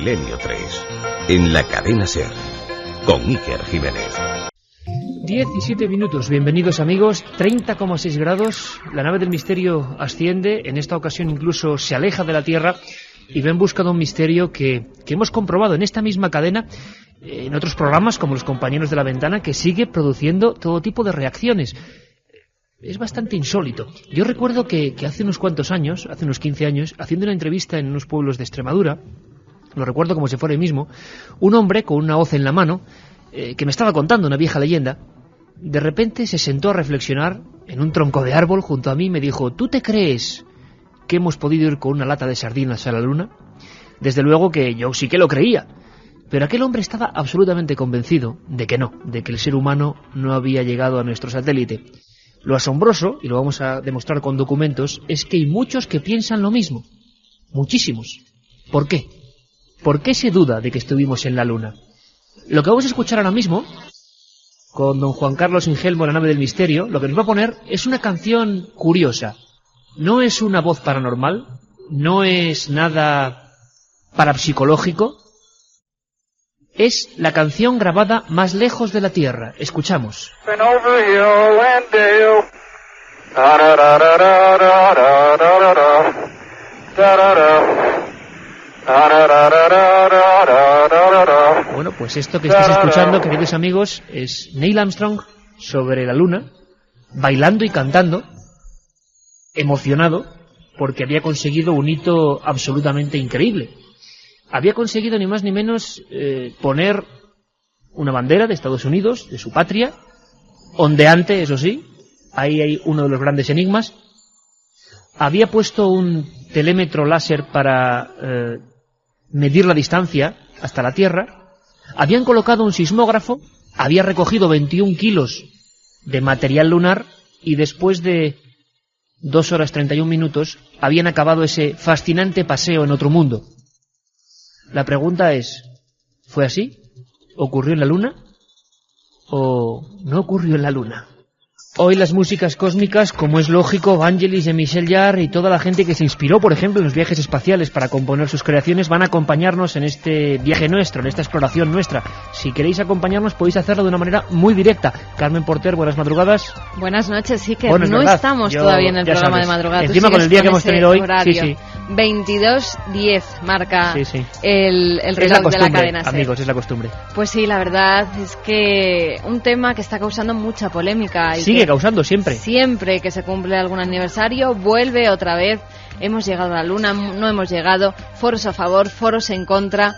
Milenio 3, en la cadena SER, con Iker Jiménez. 17 minutos, bienvenidos amigos, 30,6 grados, la nave del misterio asciende, en esta ocasión incluso se aleja de la Tierra y va en busca de un misterio que hemos comprobado en esta misma cadena, en otros programas como Los Compañeros de la Ventana, que sigue produciendo todo tipo de reacciones. Es bastante insólito. Yo recuerdo que hace unos cuantos años, hace unos 15 años, haciendo una entrevista en unos pueblos de Extremadura, lo recuerdo como si fuera hoy mismo, un hombre con una hoz en la mano, que me estaba contando una vieja leyenda, de repente se sentó a reflexionar en un tronco de árbol junto a mí y me dijo: ¿tú te crees que hemos podido ir con una lata de sardinas a la luna? Desde luego que yo sí que lo creía, pero aquel hombre estaba absolutamente convencido de que no, de que el ser humano no había llegado a nuestro satélite. Lo asombroso, y lo vamos a demostrar con documentos, es que hay muchos que piensan lo mismo. Muchísimos. ¿Por qué? ¿Por qué se duda de que estuvimos en la luna? Lo que vamos a escuchar ahora mismo, con don Juan Carlos Ingelmo, la nave del misterio, lo que nos va a poner es una canción curiosa. No es una voz paranormal, no es nada parapsicológico, es la canción grabada más lejos de la Tierra. Escuchamos. Bueno, pues esto que estáis escuchando, queridos amigos, es Neil Armstrong sobre la luna, bailando y cantando, emocionado, porque había conseguido un hito absolutamente increíble. Había conseguido ni más ni menos poner una bandera de Estados Unidos, de su patria, ondeante, eso sí, ahí hay uno de los grandes enigmas. Había puesto un telémetro láser para medir la distancia hasta la Tierra. Habían colocado un sismógrafo, había recogido 21 kilos de material lunar y después de 2 horas 31 minutos habían acabado ese fascinante paseo en otro mundo. La pregunta es, ¿fue así? ¿Ocurrió en la Luna? ¿O no ocurrió en la Luna? Hoy las músicas cósmicas, como es lógico, Vangelis, Jean-Michel Jarre y toda la gente que se inspiró, por ejemplo, en los viajes espaciales para componer sus creaciones, van a acompañarnos en este viaje nuestro, en esta exploración nuestra. Si queréis acompañarnos, podéis hacerlo de una manera muy directa. Carmen Porter, buenas madrugadas. Buenas noches, sí que bueno, no verdad. estamos todavía en el programa de madrugada. Encima con el día que hemos tenido hoy, horario. sí. 22:10 marca sí. el reloj de la cadena SER. Amigos, es la costumbre. Pues sí, la verdad es que un tema que está causando mucha polémica. Y sigue causando siempre. Siempre que se cumple algún aniversario, vuelve otra vez. Hemos llegado a la luna, no hemos llegado, foros a favor, foros en contra.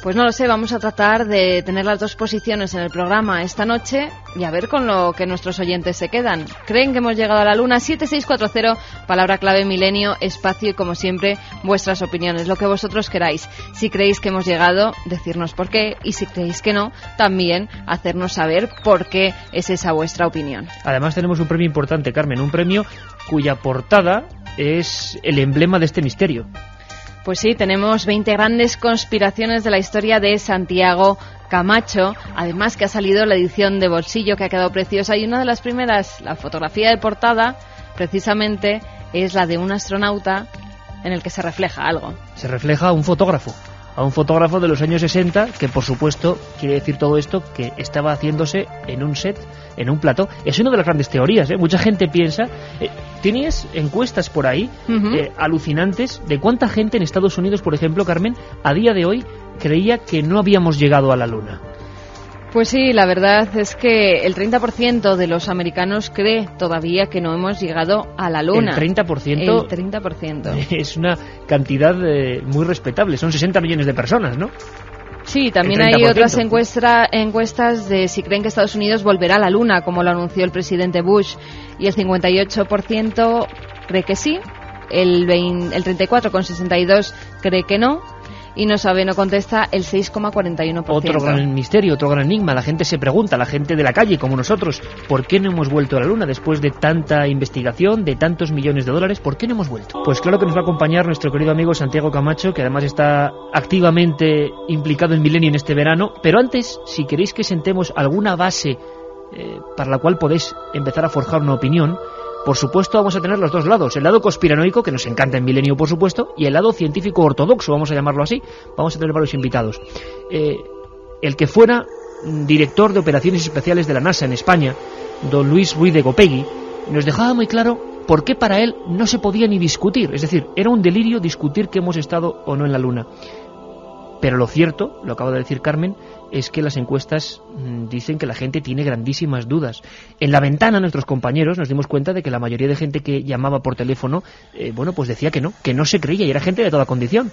Pues no lo sé, vamos a tratar de tener las dos posiciones en el programa esta noche y a ver con lo que nuestros oyentes se quedan. ¿Creen que hemos llegado a la luna? 7640, palabra clave milenio, espacio y como siempre vuestras opiniones, lo que vosotros queráis. Si creéis que hemos llegado, decirnos por qué, y si creéis que no, también hacernos saber por qué es esa vuestra opinión. Además tenemos un premio importante, Carmen, un premio cuya portada es el emblema de este misterio. Pues sí, tenemos 20 grandes conspiraciones de la historia de Santiago Camacho, además que ha salido la edición de bolsillo que ha quedado preciosa y una de las primeras, la fotografía de portada, precisamente es la de un astronauta en el que se refleja algo. Se refleja a un fotógrafo de los años 60 que por supuesto quiere decir todo esto que estaba haciéndose en un set, en un plató. Es una de las grandes teorías, mucha gente piensa, tienes encuestas por ahí alucinantes de cuánta gente en Estados Unidos, por ejemplo, Carmen, a día de hoy creía que no habíamos llegado a la Luna. Pues sí, la verdad es que el 30% de los americanos cree todavía que no hemos llegado a la Luna. El 30%. El 30%. Es una cantidad muy respetable, son 60 millones de personas, ¿no? Sí, también hay otras encuestas de si creen que Estados Unidos volverá a la Luna, como lo anunció el presidente Bush, y el 58% cree que sí, el 34,62% cree que no, y no sabe, no contesta el 6,41%. Otro gran misterio, otro gran enigma. La gente se pregunta, la gente de la calle como nosotros, ¿por qué no hemos vuelto a la Luna después de tanta investigación, de tantos millones de dólares? ¿Por qué no hemos vuelto? Pues claro que nos va a acompañar nuestro querido amigo Santiago Camacho, que además está activamente implicado en Milenio en este verano. Pero antes, si queréis que sentemos alguna base para la cual podéis empezar a forjar una opinión, por supuesto vamos a tener los dos lados, el lado conspiranoico, que nos encanta en Milenio por supuesto, y el lado científico ortodoxo, vamos a llamarlo así. Vamos a tener varios invitados. El que fuera director de operaciones especiales de la NASA en España, don Luis Ruiz de Gopegui, nos dejaba muy claro por qué para él no se podía ni discutir, es decir, era un delirio discutir que hemos estado o no en la Luna. Pero lo cierto, lo acaba de decir Carmen, es que las encuestas dicen que la gente tiene grandísimas dudas. En La Ventana, nuestros compañeros, nos dimos cuenta de que la mayoría de gente que llamaba por teléfono, pues decía que no se creía, y era gente de toda condición.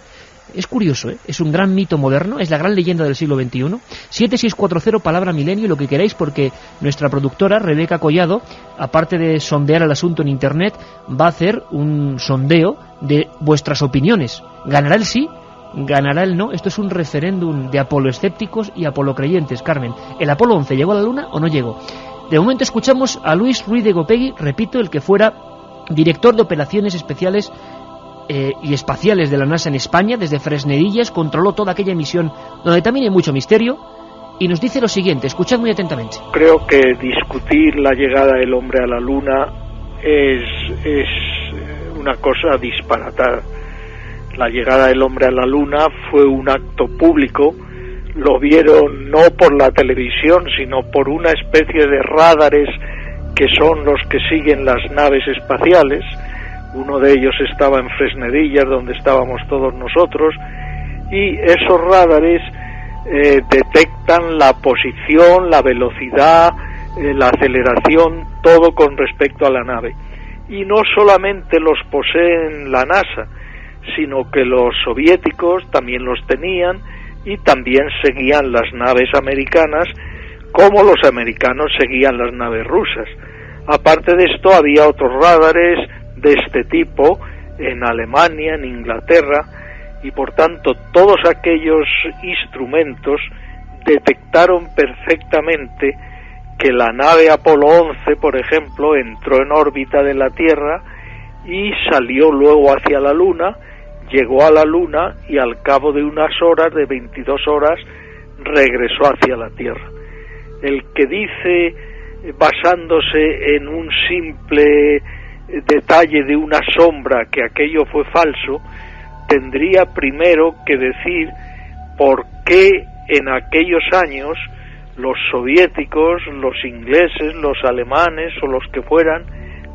Es curioso, es un gran mito moderno, es la gran leyenda del siglo XXI. 7640 palabra milenio y lo que queráis, porque nuestra productora, Rebeca Collado, aparte de sondear el asunto en Internet, va a hacer un sondeo de vuestras opiniones. ¿Ganará el sí? ¿Ganará el no? Esto es un referéndum de apoloescépticos y apolocreyentes, Carmen. ¿El Apolo 11 llegó a la Luna o no llegó? De momento escuchamos a Luis Ruiz de Gopegui, repito, el que fuera director de operaciones especiales y espaciales de la NASA en España, desde Fresnedillas, controló toda aquella misión donde también hay mucho misterio, y nos dice lo siguiente, escuchad muy atentamente. Creo que discutir la llegada del hombre a la Luna es una cosa disparatada. La llegada del hombre a la Luna fue un acto público, lo vieron no por la televisión, sino por una especie de radares que son los que siguen las naves espaciales. Uno de ellos estaba en Fresnedillas, donde estábamos todos nosotros, y esos radares detectan la posición, la velocidad, la aceleración, todo con respecto a la nave. Y no solamente los poseen la NASA, sino que los soviéticos también los tenían y también seguían las naves americanas, como los americanos seguían las naves rusas. Aparte de esto, había otros radares de este tipo en Alemania, en Inglaterra, y por tanto todos aquellos instrumentos detectaron perfectamente que la nave Apolo 11, por ejemplo, entró en órbita de la Tierra y salió luego hacia la Luna, llegó a la Luna y al cabo de unas horas, de 22 horas, regresó hacia la Tierra. El que dice, basándose en un simple detalle de una sombra, que aquello fue falso, tendría primero que decir por qué en aquellos años los soviéticos, los ingleses, los alemanes o los que fueran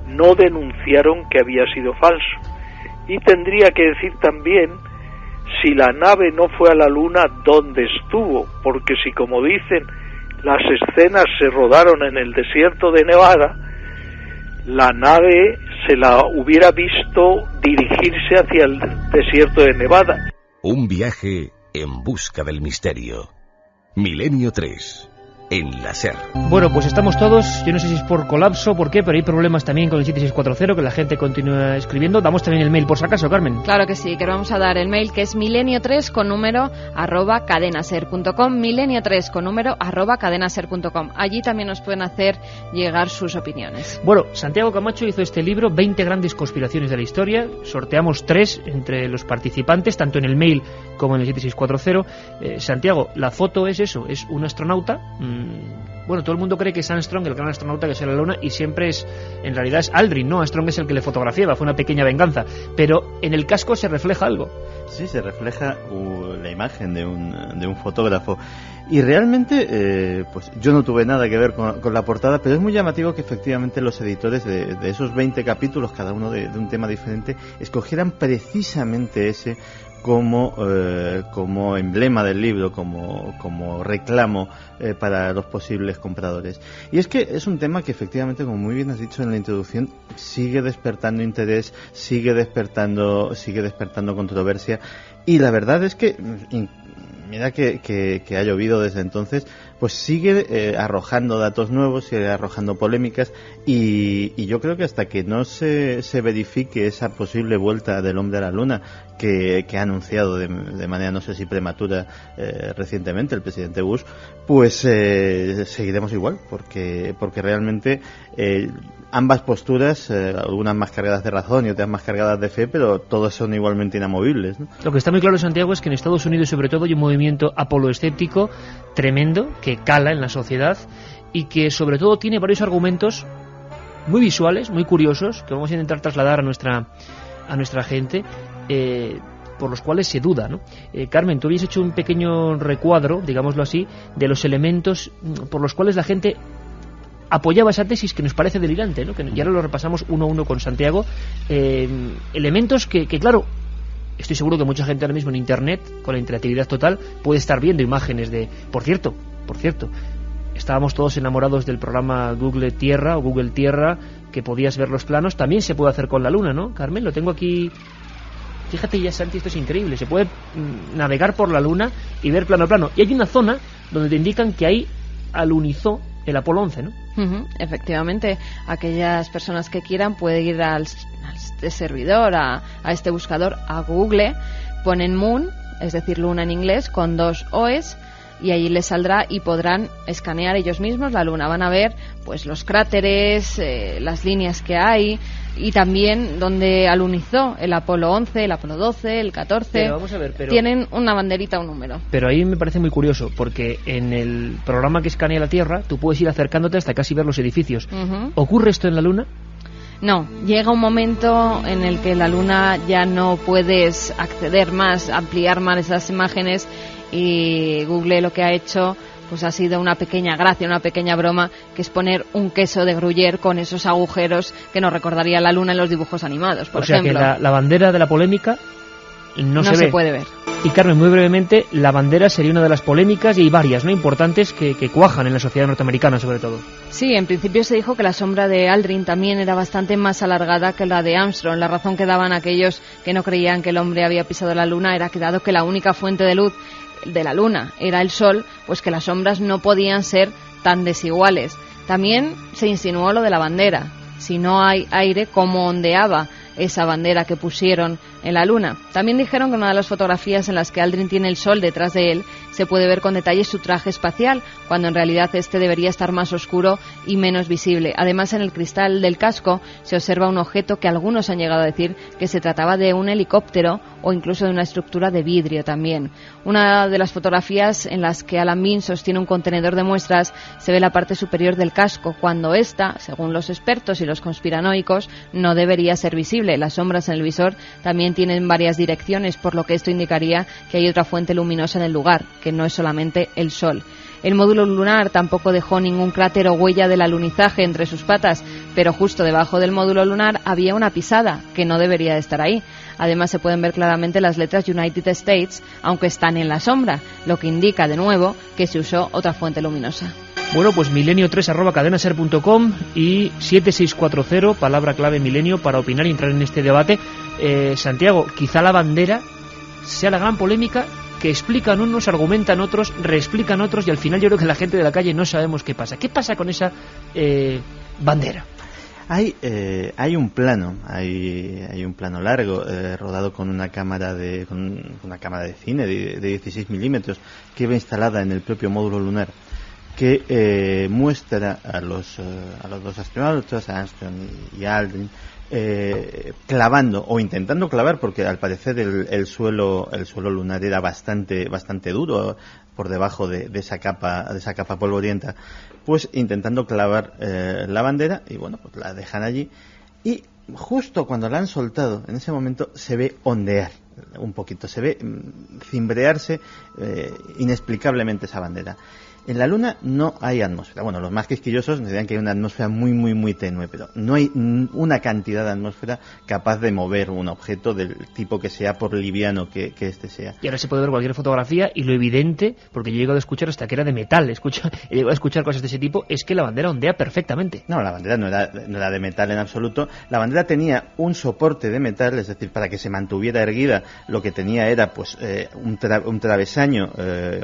no denunciaron que había sido falso. Y tendría que decir también si la nave no fue a la Luna, ¿dónde estuvo? Porque si, como dicen, las escenas se rodaron en el desierto de Nevada, la nave se la hubiera visto dirigirse hacia el desierto de Nevada. Un viaje en busca del misterio. Milenio 3. En la SER. Bueno, pues estamos todos, yo no sé si es por colapso o por qué, pero hay problemas también con el 7640, que la gente continúa escribiendo. Damos también el mail por si acaso, Carmen. Claro que sí, que vamos a dar el mail, que es milenio3 con número @cadenaser.com, milenio3 con número @cadenaser.com. Allí también nos pueden hacer llegar sus opiniones. Bueno, Santiago Camacho hizo este libro, 20 grandes conspiraciones de la historia. Sorteamos 3 entre los participantes, tanto en el mail como en el 7640. Santiago, la foto es eso, es un astronauta. Bueno, todo el mundo cree que es Armstrong, el gran astronauta que sale a la Luna, y siempre en realidad es Aldrin, ¿no? Armstrong es el que le fotografiaba, fue una pequeña venganza, pero en el casco se refleja algo. Sí, se refleja la imagen de un fotógrafo. Y realmente, pues yo no tuve nada que ver con la portada, pero es muy llamativo que efectivamente los editores de esos 20 capítulos, cada uno de un tema diferente, escogieran precisamente ese como emblema del libro, como reclamo para los posibles compradores. Y es que es un tema que efectivamente, como muy bien has dicho en la introducción, sigue despertando interés, sigue despertando controversia, y la verdad es que mira que ha llovido desde entonces, pues sigue arrojando datos nuevos, sigue arrojando polémicas, y yo creo que hasta que no se verifique esa posible vuelta del hombre a la Luna que ha anunciado de manera, no sé si prematura, recientemente el presidente Bush, pues seguiremos igual, porque realmente ambas posturas, algunas más cargadas de razón y otras más cargadas de fe, pero todas son igualmente inamovibles, ¿no? Lo que está muy claro, Santiago, es que en Estados Unidos sobre todo hay un movimiento apoloescéptico tremendo que cala en la sociedad y que sobre todo tiene varios argumentos muy visuales, muy curiosos, que vamos a intentar trasladar a nuestra gente, por los cuales se duda, ¿no? Carmen, tú habías hecho un pequeño recuadro, digámoslo así, de los elementos por los cuales la gente apoyaba esa tesis que nos parece delirante, ¿no? Que ya lo repasamos uno a uno con Santiago. Elementos que, claro, estoy seguro que mucha gente ahora mismo en Internet, con la interactividad total, puede estar viendo imágenes de... Por cierto, estábamos todos enamorados del programa Google Tierra o Google Tierra, que podías ver los planos. También se puede hacer con la Luna, ¿no, Carmen? Lo tengo aquí... Fíjate ya, Santi, esto es increíble. Se puede navegar por la Luna y ver plano a plano. Y hay una zona donde te indican que ahí alunizó el Apolo 11, ¿no? Efectivamente, aquellas personas que quieran pueden ir a este servidor, a este buscador, a Google, ponen Moon, es decir, Luna en inglés, con 2 O's, y allí les saldrá y podrán escanear ellos mismos la Luna. Van a ver pues los cráteres, las líneas que hay, y también donde alunizó el Apolo 11, el Apolo 12, el 14. Pero vamos a ver, tienen una banderita, un número. Pero ahí me parece muy curioso, porque en el programa que escanea la Tierra tú puedes ir acercándote hasta casi ver los edificios. ¿Ocurre esto en la Luna? No, llega un momento en el que la Luna ya no puedes acceder más, ampliar más esas imágenes, y Google lo que ha hecho pues ha sido una pequeña gracia, una pequeña broma, que es poner un queso de Gruyère con esos agujeros que nos recordaría la Luna en los dibujos animados, por ejemplo. O sea que la bandera de la polémica no se puede ver. Y Carmen, muy brevemente, la bandera sería una de las polémicas, y hay varias, ¿no?, importantes que cuajan en la sociedad norteamericana, sobre todo. Sí, en principio se dijo que la sombra de Aldrin también era bastante más alargada que la de Armstrong. La razón que daban aquellos que no creían que el hombre había pisado la Luna era que, dado que la única fuente de luz de la Luna era el Sol, pues que las sombras no podían ser tan desiguales. También se insinuó lo de la bandera. Si no hay aire, ¿cómo ondeaba esa bandera que pusieron en la Luna? También dijeron que una de las fotografías en las que Aldrin tiene el Sol detrás de él se puede ver con detalle su traje espacial, cuando en realidad este debería estar más oscuro y menos visible. Además, en el cristal del casco se observa un objeto que algunos han llegado a decir que se trataba de un helicóptero o incluso de una estructura de vidrio también. Una de las fotografías en las que Alan Bean sostiene un contenedor de muestras se ve la parte superior del casco, cuando esta, según los expertos y los conspiranoicos, no debería ser visible. Las sombras en el visor también tienen varias direcciones, por lo que esto indicaría que hay otra fuente luminosa en el lugar, que no es solamente el Sol. El módulo lunar tampoco dejó ningún cráter o huella del alunizaje entre sus patas, pero justo debajo del módulo lunar había una pisada que no debería de estar ahí. Además, se pueden ver claramente las letras United States, aunque están en la sombra, lo que indica de nuevo que se usó otra fuente luminosa. Bueno, pues milenio3@cadenaser.com y 7640, palabra clave milenio, para opinar y entrar en este debate. Santiago, quizá la bandera sea la gran polémica, que explican unos, argumentan otros, reexplican otros, y al final yo creo que la gente de la calle no sabemos qué pasa. ¿Qué pasa con esa bandera? Hay un plano, hay un plano largo, rodado con una cámara de cine de 16 milímetros, que iba instalada en el propio módulo lunar, que muestra a los dos astronautas, a Armstrong y Aldrin, clavando o intentando clavar, porque al parecer el suelo lunar era bastante duro por debajo de esa capa polvorienta, pues intentando clavar la bandera, y bueno, pues la dejan allí, y justo cuando la han soltado, en ese momento se ve ondear un poquito, se ve cimbrearse inexplicablemente esa bandera. En la Luna no hay atmósfera. Bueno, los más quisquillosos nos dirán que hay una atmósfera muy tenue, pero no hay una cantidad de atmósfera capaz de mover un objeto del tipo que sea, por liviano que este sea. Y ahora se puede ver cualquier fotografía, y lo evidente, porque yo he llegado a escuchar hasta que era de metal, he llegado a escuchar cosas de ese tipo, es que la bandera ondea perfectamente. No, la bandera no era de metal en absoluto. La bandera tenía un soporte de metal, es decir, para que se mantuviera erguida, lo que tenía era pues un travesaño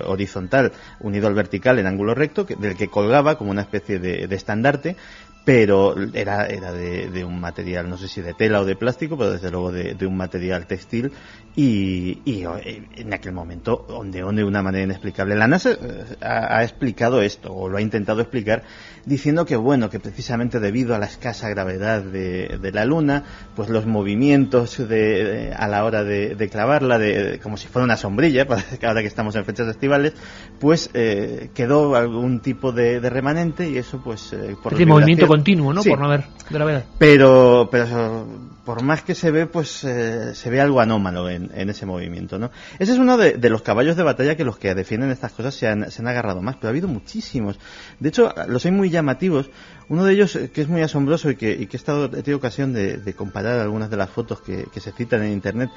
horizontal unido al vertical en ángulo recto, del que colgaba como una especie de estandarte, pero era de un material, no sé si de tela o de plástico, pero desde luego de un material textil, y en aquel momento ondeó de una manera inexplicable. La NASA ha explicado esto, o lo ha intentado explicar, diciendo que bueno, que precisamente debido a la escasa gravedad de la Luna, pues los movimientos a la hora de clavarla, como si fuera una sombrilla, ahora que estamos en fechas estivales, pues quedó algún tipo de remanente, y eso pues por movimiento continuo, ¿no? Sí. Por no haber gravedad. Pero por más que se ve, pues se ve algo anómalo en ese movimiento, ¿no? Ese es uno de los caballos de batalla que los que defienden estas cosas se han agarrado más, pero ha habido muchísimos. De hecho, los hay muy llamativos. Uno de ellos, que es muy asombroso y que he tenido ocasión de comparar algunas de las fotos que se citan en Internet,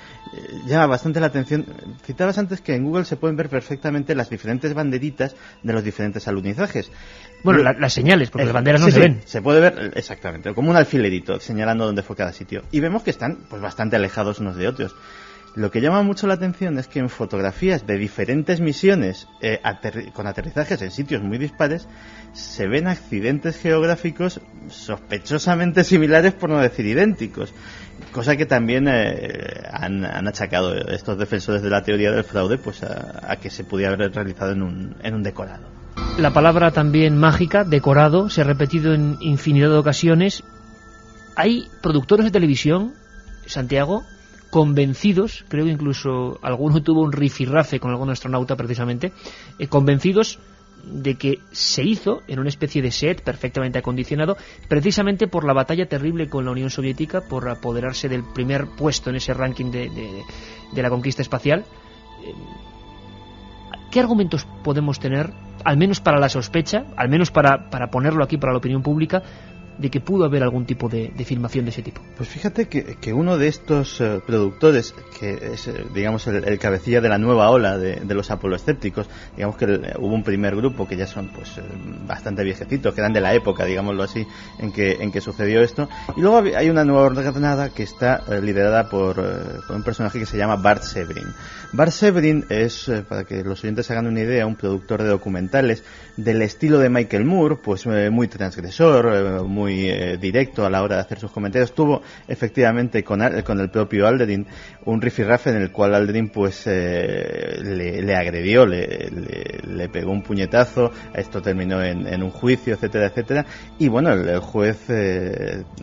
llama bastante la atención. Citabas antes que en Google se pueden ver perfectamente las diferentes banderitas de los diferentes alunizajes. Bueno, las señales, porque las banderas no se ven. Se puede ver, exactamente, como un alfilerito señalando dónde fue cada sitio. Y vemos que están pues bastante alejados unos de otros. Lo que llama mucho la atención es que en fotografías de diferentes misiones con aterrizajes en sitios muy dispares se ven accidentes geográficos sospechosamente similares, por no decir idénticos, cosa que también han achacado estos defensores de la teoría del fraude pues a que se pudiera haber realizado en un decorado. La palabra también mágica, decorado, se ha repetido en infinidad de ocasiones. Hay productores de televisión, Santiago, convencidos, creo que incluso alguno tuvo un rifirrafe con algún astronauta precisamente, convencidos de que se hizo en una especie de set perfectamente acondicionado, precisamente por la batalla terrible con la Unión Soviética, por apoderarse del primer puesto en ese ranking de la conquista espacial. ¿Qué argumentos podemos tener, al menos para la sospecha, al menos para ponerlo aquí para la opinión pública, de que pudo haber algún tipo de filmación de ese tipo? Pues fíjate que uno de estos productores, que es digamos el cabecilla de la nueva ola de los apoloescépticos, digamos que hubo un primer grupo que ya son pues bastante viejecitos, que eran de la época, digámoslo así, en que sucedió esto, y luego hay una nueva ordenada que está liderada por un personaje que se llama Bart Severin. Bart Severin es, para que los oyentes se hagan una idea, un productor de documentales del estilo de Michael Moore, pues muy transgresor, muy directo a la hora de hacer sus comentarios. Tuvo efectivamente con el propio Aldrin un rifirrafe en el cual Aldrin pues le agredió, le pegó un puñetazo. Esto terminó en un juicio, etcétera, etcétera, y bueno, el juez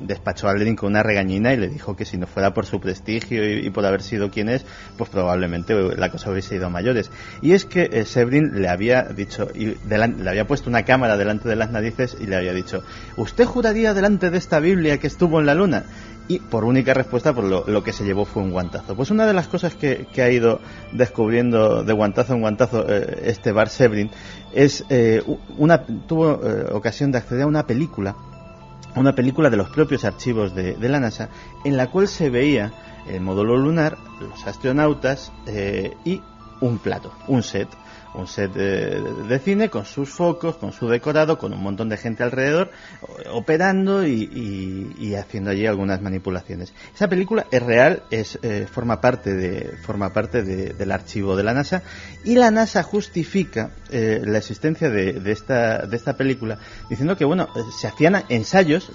despachó a Aldrin con una regañina y le dijo que si no fuera por su prestigio y por haber sido quien es, pues probablemente la cosa hubiese ido a mayores. Y es que Severin le había dicho, le había puesto una cámara delante de las narices y le había dicho: ¿usted juraría delante de esta Biblia que estuvo en la luna? Y por única respuesta, por lo que se llevó fue un guantazo. Pues una de las cosas que ha ido descubriendo de guantazo en guantazo este Bart Severin es tuvo ocasión de acceder a una película de los propios archivos de la NASA, en la cual se veía el módulo lunar, los astronautas y un plato, un set de cine con sus focos, con su decorado, con un montón de gente alrededor operando y haciendo allí algunas manipulaciones. Esa película es real, forma parte del archivo de la NASA, y la NASA justifica la existencia de esta película diciendo que bueno, se hacían ensayos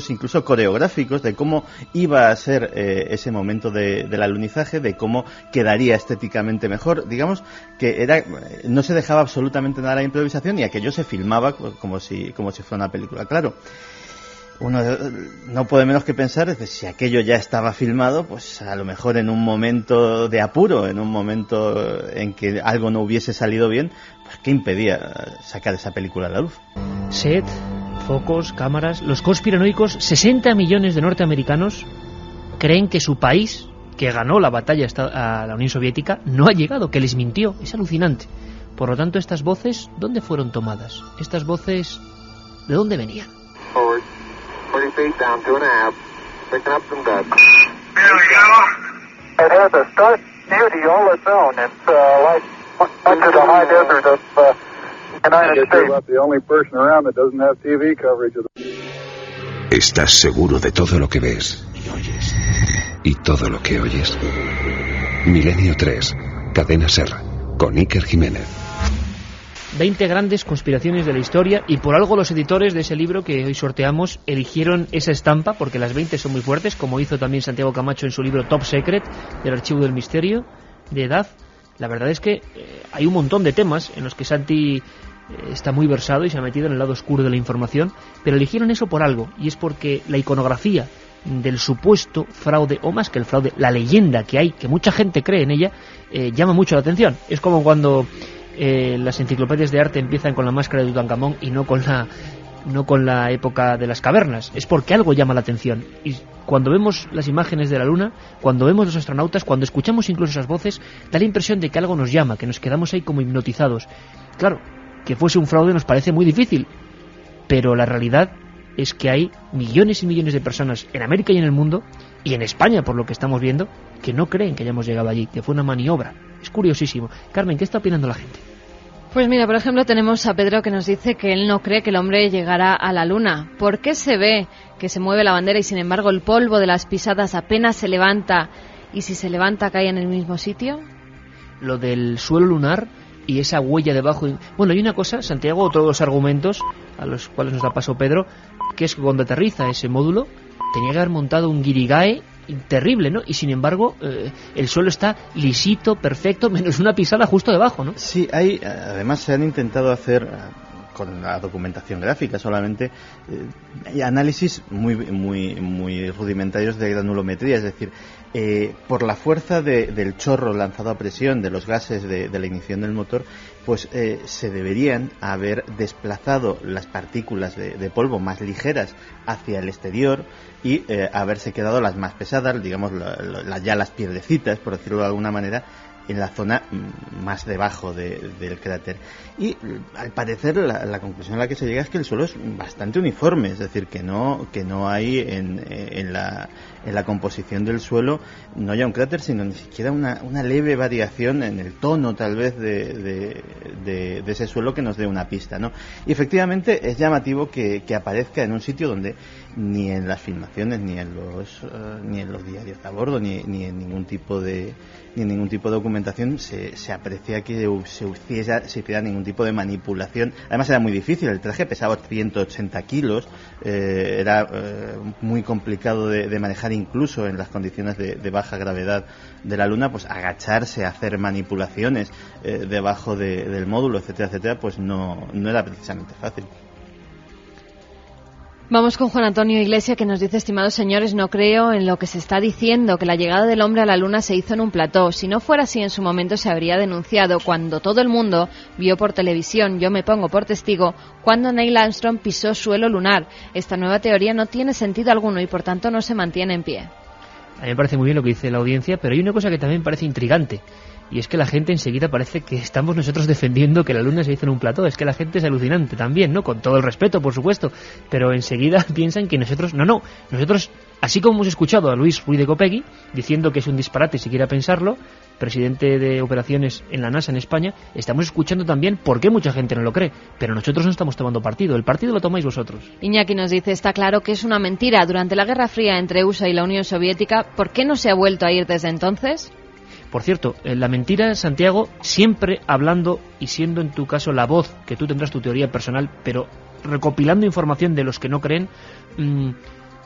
incluso coreográficos de cómo iba a ser ese momento del alunizaje, de cómo quedaría estéticamente mejor. Digamos que no se dejaba absolutamente nada a la improvisación y aquello se filmaba como si fuera una película. Claro, uno no puede menos que pensar es de si aquello ya estaba filmado, pues a lo mejor en un momento de apuro, en un momento en que algo no hubiese salido bien, pues ¿qué impedía sacar esa película a la luz? Set, focos, cámaras. Los conspiranoicos, 60 millones de norteamericanos, creen que su país, que ganó la batalla a la Unión Soviética, no ha llegado, que les mintió. Es alucinante. Por lo tanto, estas voces, ¿dónde fueron tomadas? Estas voces, ¿de dónde venían? Forward, 40 feet down, 2.5, picking up some dust. It has a stark beauty all its own. It's like much of the high desert of the United States. About the only person around that doesn't have TV coverage of the... ¿Estás seguro de todo lo que ves y oyes? ¿Y todo lo que oyes? Milenio 3, Cadena SER, con Iker Jiménez. 20 grandes conspiraciones de la historia, y por algo los editores de ese libro que hoy sorteamos eligieron esa estampa, porque las 20 son muy fuertes, como hizo también Santiago Camacho en su libro Top Secret, del Archivo del Misterio, de Edad. La verdad es que hay un montón de temas en los que Santi está muy versado y se ha metido en el lado oscuro de la información, pero eligieron eso por algo, y es porque la iconografía del supuesto fraude, o más que el fraude, la leyenda que hay, que mucha gente cree en ella, llama mucho la atención. Es como cuando las enciclopedias de arte empiezan con la máscara de Tutankamón y no con no con la época de las cavernas, es porque algo llama la atención. Y cuando vemos las imágenes de la Luna, cuando vemos los astronautas, cuando escuchamos incluso esas voces, da la impresión de que algo nos llama, que nos quedamos ahí como hipnotizados. Claro, que fuese un fraude nos parece muy difícil, pero la realidad es que hay millones y millones de personas en América y en el mundo, y en España, por lo que estamos viendo, que no creen que hayamos llegado allí, que fue una maniobra. Es curiosísimo. Carmen, ¿qué está opinando la gente? Pues mira, por ejemplo, tenemos a Pedro que nos dice que él no cree que el hombre llegará a la Luna. ¿Por qué se ve que se mueve la bandera y sin embargo el polvo de las pisadas apenas se levanta y si se levanta cae en el mismo sitio? Lo del suelo lunar y esa huella debajo. Bueno, hay una cosa, Santiago, todos los argumentos a los cuales nos da paso Pedro, que es que cuando aterriza ese módulo tenía que haber montado un guirigay terrible, ¿no? Y sin embargo el suelo está lisito, perfecto, menos una pisada justo debajo, ¿no? Sí, hay, además se han intentado hacer con la documentación gráfica solamente análisis muy rudimentarios de granulometría, es decir, por la fuerza del chorro lanzado a presión de los gases de la ignición del motor, pues se deberían haber desplazado las partículas de polvo más ligeras hacia el exterior y haberse quedado las más pesadas, digamos ya las piedrecitas, por decirlo de alguna manera, en la zona más debajo del cráter. Y al parecer la conclusión a la que se llega es que el suelo es bastante uniforme, es decir, que no hay en la composición del suelo no ya un cráter, sino ni siquiera una leve variación en el tono tal vez de ese suelo que nos dé una pista, ¿no? Y efectivamente es llamativo que aparezca en un sitio donde ni en las filmaciones ni en los diarios de a bordo ni en ningún tipo de documentación se aprecia que se hiciera ningún tipo de manipulación. Además era muy difícil, el traje pesaba 180 kilos, era muy complicado de manejar incluso en las condiciones de baja gravedad de la Luna, pues agacharse, hacer manipulaciones debajo del módulo, etcétera, etcétera, pues no era precisamente fácil. Vamos con Juan Antonio Iglesia, que nos dice: estimados señores, no creo en lo que se está diciendo, que la llegada del hombre a la Luna se hizo en un plató. Si no fuera así, en su momento se habría denunciado cuando todo el mundo vio por televisión, yo me pongo por testigo, cuando Neil Armstrong pisó suelo lunar. Esta nueva teoría no tiene sentido alguno y por tanto no se mantiene en pie. A mí me parece muy bien lo que dice la audiencia, pero hay una cosa que también parece intrigante. Y es que la gente enseguida parece que estamos nosotros defendiendo que la Luna se hizo en un plató. Es que la gente es alucinante también, ¿no? Con todo el respeto, por supuesto. Pero enseguida piensan que nosotros... No. Nosotros, así como hemos escuchado a Luis Ruiz de Copegui diciendo que es un disparate si quiera pensarlo, presidente de operaciones en la NASA en España, estamos escuchando también por qué mucha gente no lo cree. Pero nosotros no estamos tomando partido. El partido lo tomáis vosotros. Iñaki nos dice: está claro que es una mentira. Durante la Guerra Fría entre USA y la Unión Soviética, ¿por qué no se ha vuelto a ir desde entonces? Por cierto, la mentira, Santiago, siempre hablando y siendo en tu caso la voz, que tú tendrás tu teoría personal, pero recopilando información de los que no creen,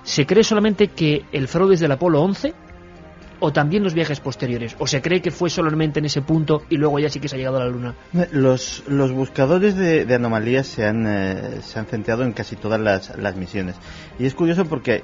¿se cree solamente que el fraude es del Apolo 11 o también los viajes posteriores? ¿O se cree que fue solamente en ese punto y luego ya sí que se ha llegado a la Luna? Los buscadores de anomalías se han centrado en casi todas las misiones. Y es curioso porque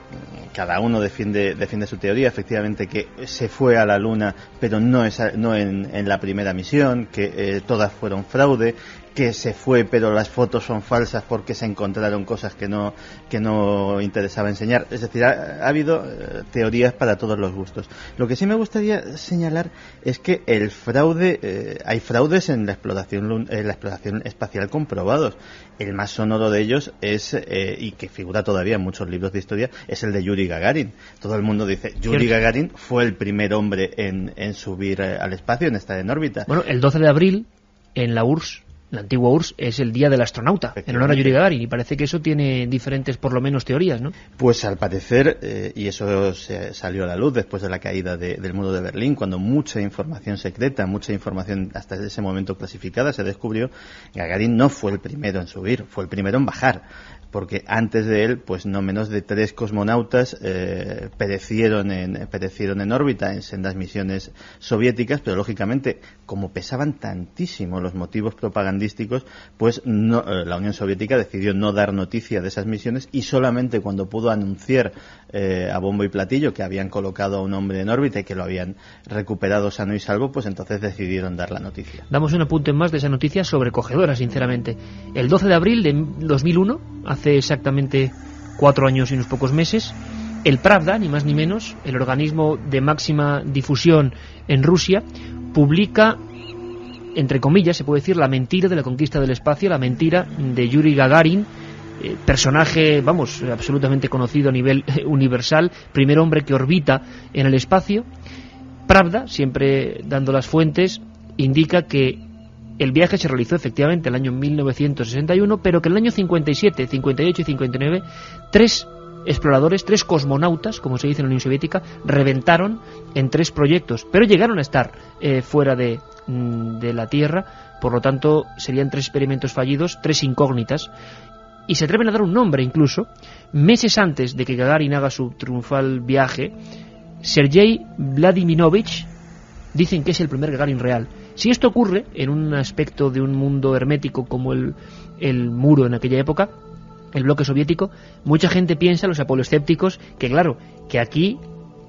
cada uno defiende su teoría, efectivamente, que se fue a la Luna, pero no en la primera misión, que todas fueron fraude, que se fue pero las fotos son falsas porque se encontraron cosas que no interesaba enseñar. Es decir, ha habido teorías para todos los gustos. Lo que sí me gustaría señalar es que el fraude, hay fraudes en la exploración espacial comprobados. El más sonoro de ellos es, y que figura todavía en muchos libros de historia, es el de Yuri Gagarin. Todo el mundo dice, Yuri Gagarin fue el primer hombre en subir al espacio, en estar en órbita. Bueno, el 12 de abril en la URSS, la antigua URSS, es el día del astronauta, en honor a Yuri Gagarin, y parece que eso tiene diferentes, por lo menos, teorías, ¿no? Pues al parecer, y eso salió a la luz después de la caída del muro de Berlín, cuando mucha información secreta, mucha información hasta ese momento clasificada se descubrió, Gagarin no fue el primero en subir, fue el primero en bajar, porque antes de él, pues no menos de 3 cosmonautas perecieron en órbita en sendas misiones soviéticas, pero lógicamente, como pesaban tantísimo los motivos propagandísticos, pues la Unión Soviética decidió no dar noticia de esas misiones y solamente cuando pudo anunciar a bombo y platillo que habían colocado a un hombre en órbita y que lo habían recuperado sano y salvo, pues entonces decidieron dar la noticia. Damos un apunte más de esa noticia sobrecogedora, sinceramente. El 12 de abril de 2001, hace exactamente 4 años y unos pocos meses. El Pravda, ni más ni menos, el organismo de máxima difusión en Rusia, publica, entre comillas, se puede decir, la mentira de la conquista del espacio, la mentira de Yuri Gagarin, personaje, vamos, absolutamente conocido a nivel universal, primer hombre que orbita en el espacio. Pravda, siempre dando las fuentes, indica que el viaje se realizó efectivamente en el año 1961, pero que en el año 57, 58 y 59, 3 exploradores, 3 cosmonautas, como se dice en la Unión Soviética, reventaron en 3 proyectos, pero llegaron a estar fuera de la Tierra. Por lo tanto, serían 3 experimentos fallidos, 3 incógnitas, y se atreven a dar un nombre incluso. Meses antes de que Gagarin haga su triunfal viaje, Sergei Vladimirovich dicen que es el primer Gagarin real. Si esto ocurre en un aspecto de un mundo hermético como el muro en aquella época, el bloque soviético, mucha gente piensa, los apoloscépticos, que claro, que aquí,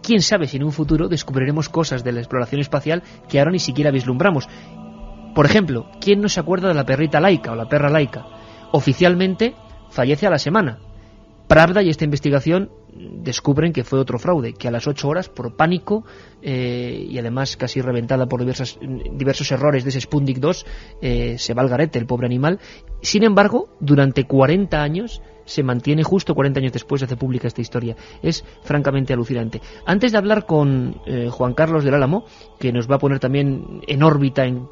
quién sabe si en un futuro descubriremos cosas de la exploración espacial que ahora ni siquiera vislumbramos. Por ejemplo, ¿quién no se acuerda de la perrita Laika o la perra Laika? Oficialmente fallece a la semana. Pravda y esta investigación descubren que fue otro fraude, que a las 8 horas, por pánico y además casi reventada por diversos errores de ese Sputnik 2, se va al garete el pobre animal. Sin embargo, durante 40 años se mantiene, justo 40 años después se hace pública esta historia. Es francamente alucinante. Antes de hablar con Juan Carlos del Álamo, que nos va a poner también en órbita en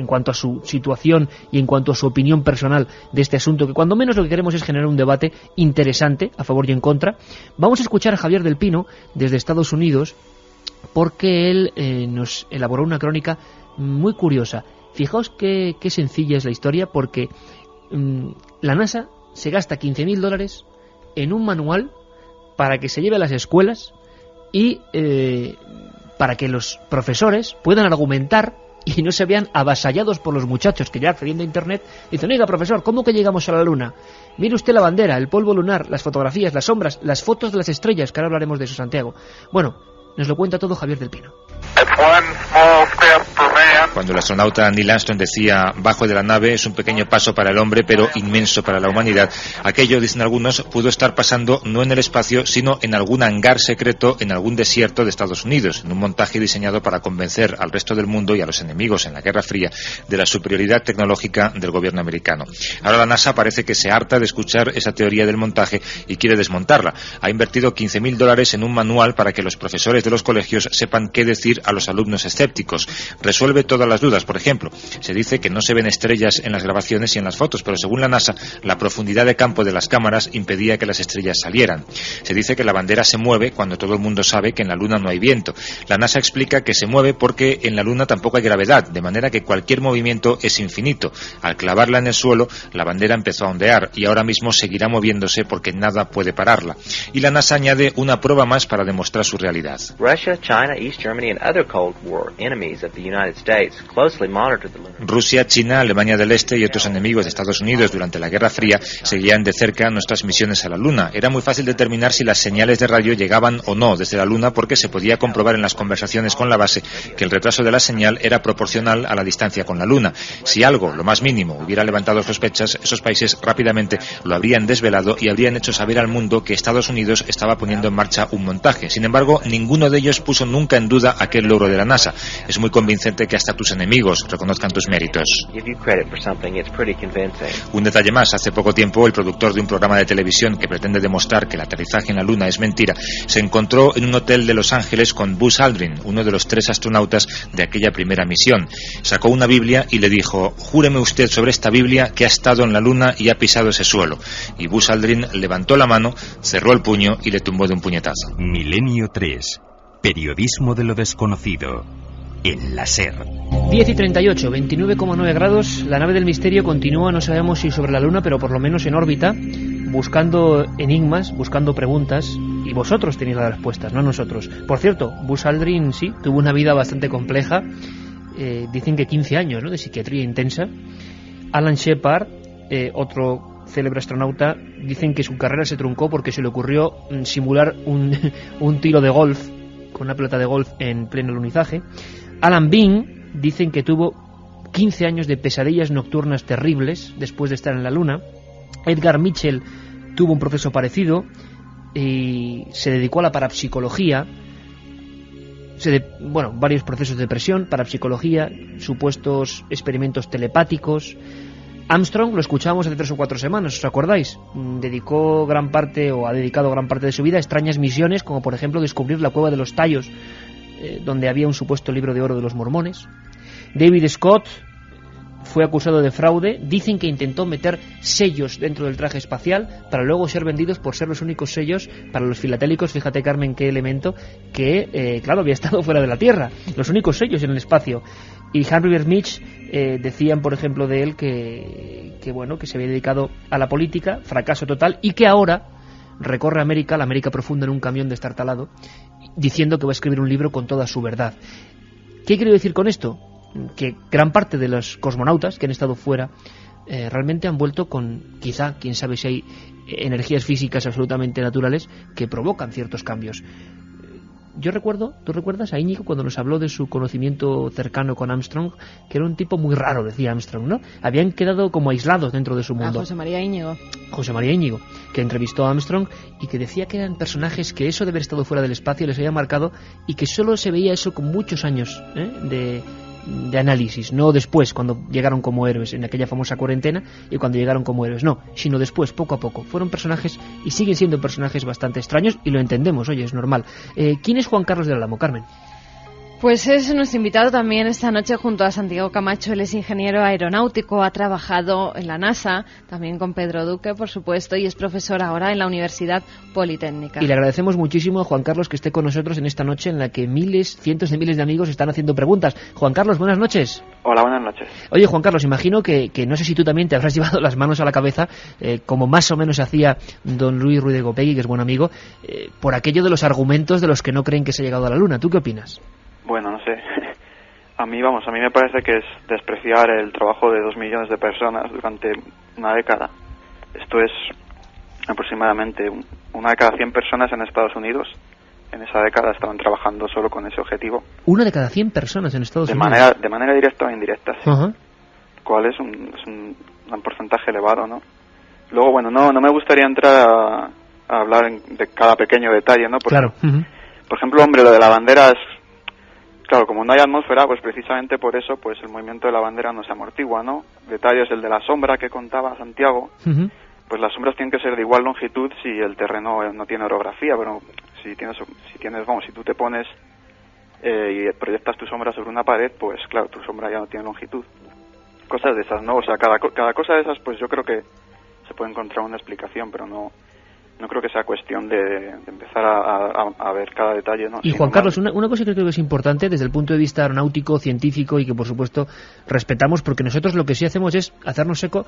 cuanto a su situación y en cuanto a su opinión personal de este asunto, que cuando menos lo que queremos es generar un debate interesante a favor y en contra, vamos a escuchar a Javier del Pino desde Estados Unidos, porque él nos elaboró una crónica muy curiosa. Fijaos qué sencilla es la historia, porque la NASA se gasta $15.000 en un manual para que se lleve a las escuelas y para que los profesores puedan argumentar y no se vean avasallados por los muchachos que ya accediendo a Internet dicen: oiga, profesor, ¿cómo que llegamos a la Luna? Mire usted la bandera, el polvo lunar, las fotografías, las sombras, las fotos de las estrellas, que ahora hablaremos de eso, Santiago. Bueno, nos lo cuenta todo Javier del Pino. Cuando el astronauta Neil Armstrong decía bajo de la nave es un pequeño paso para el hombre pero inmenso para la humanidad, aquello, dicen algunos, pudo estar pasando no en el espacio sino en algún hangar secreto en algún desierto de Estados Unidos, en un montaje diseñado para convencer al resto del mundo y a los enemigos en la Guerra Fría de la superioridad tecnológica del gobierno americano. Ahora la NASA parece que se harta de escuchar esa teoría del montaje y quiere desmontarla. Ha invertido $15.000 en un manual para que los profesores de los colegios sepan qué decir a los alumnos escépticos. Resuelve todas las dudas. Por ejemplo, se dice que no se ven estrellas en las grabaciones y en las fotos, pero según la NASA, la profundidad de campo de las cámaras impedía que las estrellas salieran. Se dice que la bandera se mueve cuando todo el mundo sabe que en la Luna no hay viento. La NASA explica que se mueve porque en la Luna tampoco hay gravedad, de manera que cualquier movimiento es infinito. Al clavarla en el suelo, la bandera empezó a ondear y ahora mismo seguirá moviéndose porque nada puede pararla. Y la NASA añade una prueba más para demostrar su realidad. Rusia, China, Alemania del Este y otros enemigos de Estados Unidos durante la Guerra Fría seguían de cerca nuestras misiones a la Luna. Era muy fácil determinar si las señales de radio llegaban o no desde la Luna porque se podía comprobar en las conversaciones con la base que el retraso de la señal era proporcional a la distancia con la Luna. Si algo, lo más mínimo, hubiera levantado sospechas, esos países rápidamente lo habrían desvelado y habrían hecho saber al mundo que Estados Unidos estaba poniendo en marcha un montaje. Sin embargo, ninguno de ellos puso nunca en duda aquel logro de la NASA. Es muy convincente que hasta tus enemigos reconozcan tus méritos. Un detalle más, hace poco tiempo el productor de un programa de televisión que pretende demostrar que el aterrizaje en la Luna es mentira, se encontró en un hotel de Los Ángeles con Buzz Aldrin, uno de los 3 astronautas de aquella primera misión. Sacó una Biblia y le dijo: júreme usted sobre esta Biblia que ha estado en la Luna y ha pisado ese suelo. Y Buzz Aldrin levantó la mano, cerró el puño y le tumbó de un puñetazo. Milenio 3. Periodismo de lo desconocido. En la SER. 10 y 38, 29,9 grados. La nave del misterio continúa, no sabemos si sobre la Luna, pero por lo menos en órbita, buscando enigmas, buscando preguntas. Y vosotros tenéis las respuestas, no nosotros. Por cierto, Buzz Aldrin sí, tuvo una vida bastante compleja. Dicen que 15 años, ¿no?, de psiquiatría intensa. Alan Shepard, otro célebre astronauta, dicen que su carrera se truncó porque se le ocurrió simular un tiro de golf con una pelota de golf en pleno alunizaje. Alan Bean dicen que tuvo 15 años de pesadillas nocturnas terribles después de estar en la Luna. Edgar Mitchell tuvo un proceso parecido y se dedicó a la parapsicología. Varios procesos de depresión, parapsicología, supuestos experimentos telepáticos. Armstrong lo escuchábamos hace 3 o 4 semanas, ¿os acordáis? Ha dedicado gran parte de su vida a extrañas misiones, como por ejemplo descubrir la cueva de los Tallos, donde había un supuesto libro de oro de los mormones. David Scott fue acusado de fraude. Dicen que intentó meter sellos dentro del traje espacial para luego ser vendidos por ser los únicos sellos para los filatélicos. Fíjate, Carmen, qué elemento, que claro, había estado fuera de la Tierra, los únicos sellos en el espacio. Y Henry Bermich decían, por ejemplo, de él que se había dedicado a la política, fracaso total, y que ahora recorre la América profunda en un camión destartalado, diciendo que va a escribir un libro con toda su verdad. ¿Qué quiero decir con esto? Que gran parte de los cosmonautas que han estado fuera realmente han vuelto con, quizá, quién sabe si hay energías físicas absolutamente naturales que provocan ciertos cambios. Yo recuerdo, ¿tú recuerdas a Íñigo cuando nos habló de su conocimiento cercano con Armstrong? Que era un tipo muy raro, decía Armstrong, ¿no? Habían quedado como aislados dentro de su mundo. José María Íñigo, que entrevistó a Armstrong y que decía que eran personajes que eso de haber estado fuera del espacio les había marcado y que solo se veía eso con muchos años de análisis, no después, cuando llegaron como héroes en aquella famosa cuarentena y cuando llegaron como héroes, no, sino después, poco a poco. Fueron personajes y siguen siendo personajes bastante extraños y lo entendemos, oye, es normal. ¿Quién es Juan Carlos del Álamo, Carmen? Pues es nuestro invitado también esta noche junto a Santiago Camacho. Él es ingeniero aeronáutico, ha trabajado en la NASA, también con Pedro Duque, por supuesto, y es profesor ahora en la Universidad Politécnica. Y le agradecemos muchísimo a Juan Carlos que esté con nosotros en esta noche en la que cientos de miles de amigos están haciendo preguntas. Juan Carlos, buenas noches. Hola, buenas noches. Oye, Juan Carlos, imagino que no sé si tú también te habrás llevado las manos a la cabeza, como más o menos hacía don Luis Ruiz de Gopegui, que es buen amigo, por aquello de los argumentos de los que no creen que se ha llegado a la Luna. ¿Tú qué opinas? Bueno, no sé. A mí me parece que es despreciar el trabajo de 2 millones de personas durante una década. Esto es aproximadamente una de cada 100 personas en Estados Unidos. En esa década estaban trabajando solo con ese objetivo. ¿Una de cada 100 personas en Estados Unidos? De manera directa o indirecta, sí. Uh-huh. Cual es un porcentaje elevado, ¿no? Luego, bueno, no me gustaría entrar a hablar de cada pequeño detalle, ¿no? Porque, claro. Uh-huh. Por ejemplo, hombre, lo de la bandera es... Claro, como no hay atmósfera, pues precisamente por eso pues el movimiento de la bandera no se amortigua, ¿no? Detalles, el de la sombra que contaba Santiago, uh-huh. Pues las sombras tienen que ser de igual longitud si el terreno no tiene orografía, pero si tú te pones y proyectas tu sombra sobre una pared, pues claro, tu sombra ya no tiene longitud. Cosas de esas, ¿no? O sea, cada cosa de esas, pues yo creo que se puede encontrar una explicación, pero no creo que sea cuestión de empezar a ver cada detalle, ¿no? Y Juan Carlos, una cosa que creo que es importante desde el punto de vista aeronáutico, científico y que por supuesto respetamos, porque nosotros lo que sí hacemos es hacernos eco,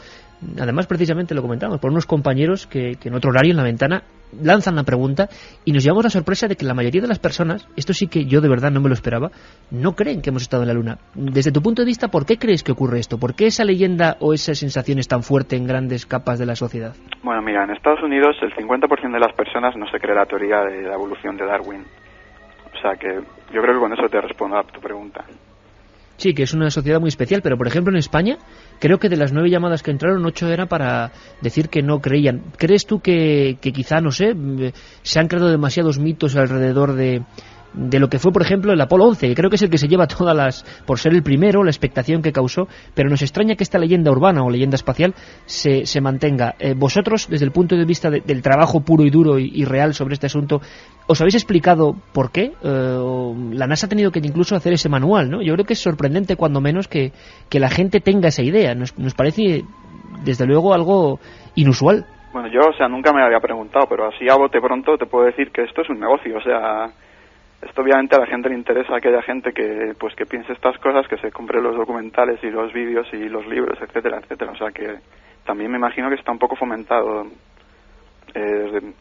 además precisamente lo comentamos, por unos compañeros que en otro horario en la ventana lanzan la pregunta y nos llevamos la sorpresa de que la mayoría de las personas, esto sí que yo de verdad no me lo esperaba, no creen que hemos estado en la Luna. Desde tu punto de vista, ¿por qué crees que ocurre esto? ¿Por qué esa leyenda o esa sensación es tan fuerte en grandes capas de la sociedad? Bueno, mira, en Estados Unidos el 50% de las personas no se cree la teoría de la evolución de Darwin. O sea que yo creo que con eso te respondo a tu pregunta. Sí, que es una sociedad muy especial, pero por ejemplo en España, creo que de las 9 llamadas que entraron, 8 era para decir que no creían. ¿Crees tú que quizá, no sé, se han creado demasiados mitos alrededor de lo que fue, por ejemplo, el Apolo 11, que creo que es el que se lleva todas las... por ser el primero, la expectación que causó, pero nos extraña que esta leyenda urbana o leyenda espacial se mantenga. Vosotros, desde el punto de vista del trabajo puro y duro y real sobre este asunto, ¿os habéis explicado por qué? La NASA ha tenido que incluso hacer ese manual, ¿no? Yo creo que es sorprendente, cuando menos, que la gente tenga esa idea. Nos parece, desde luego, algo inusual. Bueno, yo, nunca me había preguntado, pero así a bote pronto te puedo decir que esto es un negocio, esto obviamente a la gente le interesa, que haya gente que piense estas cosas, que se compre los documentales y los vídeos y los libros, etcétera, etcétera. O sea que también me imagino que está un poco fomentado